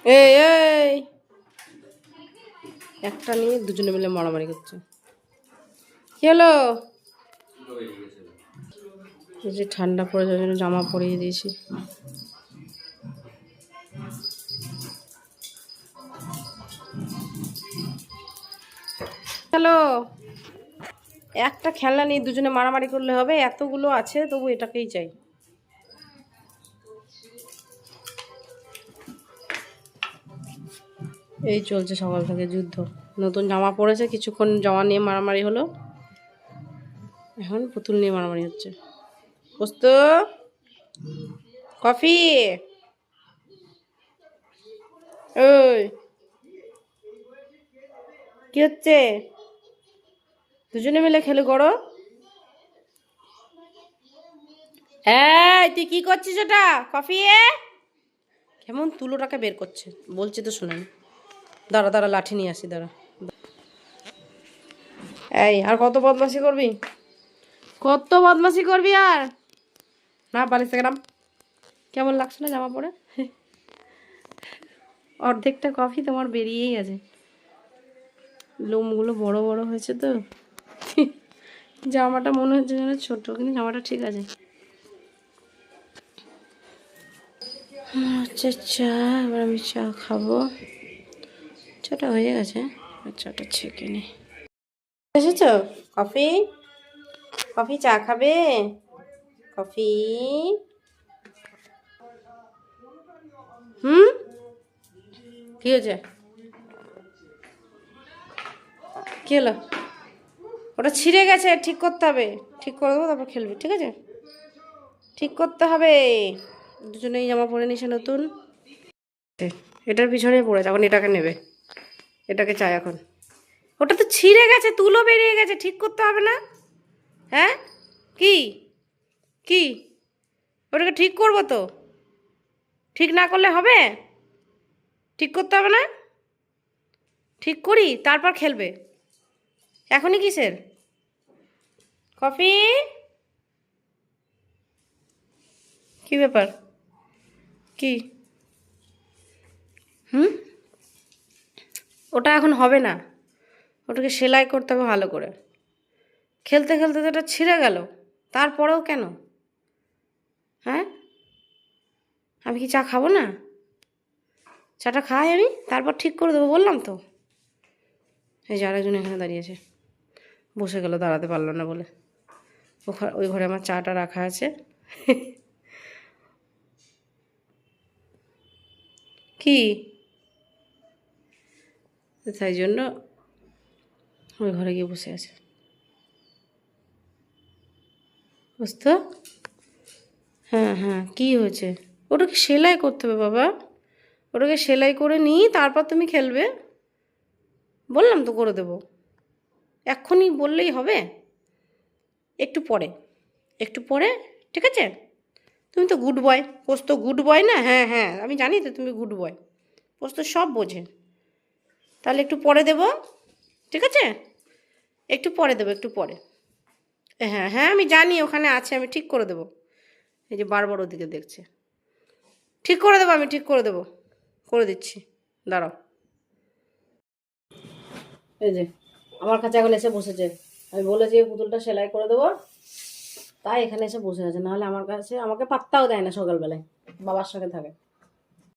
এই এই একটা নিয়ে দুজনে মিলে মারামারি করছে। কি হলো? এই যে ঠান্ডা পড়ে যাওয়ার জন্য জামা পরিয়ে দিয়েছি। হ্যালো, একটা খেলনা নিয়ে দুজনে মারামারি করলে হবে? এতগুলো আছে তবু এটাকেই চাই। এই চলছে সকাল থেকে যুদ্ধ। নতুন জামা পরেছে, কিছুক্ষণ জামা নিয়ে মারামারি হলো, এখন পুতুল নিয়ে মারামারি হচ্ছে। পোস্ত, কফি, ওই কি হচ্ছে? দুজনে মিলে খেলে করো। এই তুই কি করছিস ওটা? কফি কেমন তুলোটাকে বের করছে, বলছি তো শুনেন। দাঁড়া দাঁড়া, লাঠি নিয়ে আসি, দাঁড়া। এই আর কত বদমাশি করবি? কত বদমাশি করবি আর? না বালিশ থেকে নাম। কেমন লাগছে না জামা পরে? অর্ধেকটা কফি তোমার বেরিয়েই আছে। লোমগুলো বড় বড় হয়েছে তো। জামাটা মনে হচ্ছে যেন ছোট, কিন্তু জামাটা ঠিক আছে। আচ্ছা চা, এবার আমি চা খাবো। চাটা হয়ে গেছে, চাটা ছেঁকে নি। এসেছ? কফি, কফি চা খাবে? কফি। কি হয়েছে? কি হলো? ওটা ছিঁড়ে গেছে, ঠিক করতে হবে। ঠিক করে দেবো, তারপর খেলবি, ঠিক আছে? ঠিক করতে হবে। দুজনেই জামা পরে নিছে নতুন। এটার পিছনে পড়েছে, এখন এটাকে নেবে। এটাকে চাই এখন। ওটা তো ছিঁড়ে গেছে, তুলো বেরিয়ে গেছে, ঠিক করতে হবে না? হ্যাঁ কি কি? ওটাকে ঠিক করবো তো, ঠিক না করলে হবে? ঠিক করতে হবে না? ঠিক করি তারপর খেলবে। এখনই কিসের কফি? কি ব্যাপার? কি? ওটা এখন হবে না, ওটাকে সেলাই করতে হবে ভালো করে। খেলতে খেলতে তো এটা ছিঁড়ে গেল, তারপরেও কেন? হ্যাঁ, আমি কি চা খাবো না? চাটা খাই আমি, তারপর ঠিক করে দেবো বললাম তো। এই যে আরেকজন এখানে দাঁড়িয়েছে, বসে গেল, দাঁড়াতে পারলো না বলে। ওই ঘরে আমার চাটা রাখা আছে। কি? তাই জন্য ওই ঘরে গিয়ে বসে আছে। বুঝতো? হ্যাঁ হ্যাঁ, কি হয়েছে? ওটাকে সেলাই করতে হবে বাবা, ওটাকে সেলাই করে নিই তারপর তুমি খেলবে। বললাম তো করে দেবো, এক্ষুনি বললেই হবে? একটু পরে, একটু পরে, ঠিক আছে? তুমি তো গুড বয়, পোস্ত গুড বয় না? হ্যাঁ হ্যাঁ, আমি জানি তো তুমি গুড বয়, পোস্ত সব বোঝে। তাহলে একটু পরে দেবো, ঠিক আছে? একটু পরে দেবো, একটু পরে। হ্যাঁ হ্যাঁ, আমি জানি ওখানে আছে, আমি ঠিক করে দেবো। এই যে বারবার ওদিকে দেখছে। ঠিক করে দেবো, আমি ঠিক করে দেবো, করে দিচ্ছি, দাঁড়াও। এই যে আমার কাছে এখন এসে বসেছে। আমি বলেছি পুতুলটা সেলাই করে দেবো, তাই এখানে এসে বসে আছে। নাহলে আমার কাছে আমাকে পাত্তাও দেয় না, সকালবেলায় বাবার সঙ্গে থাকে।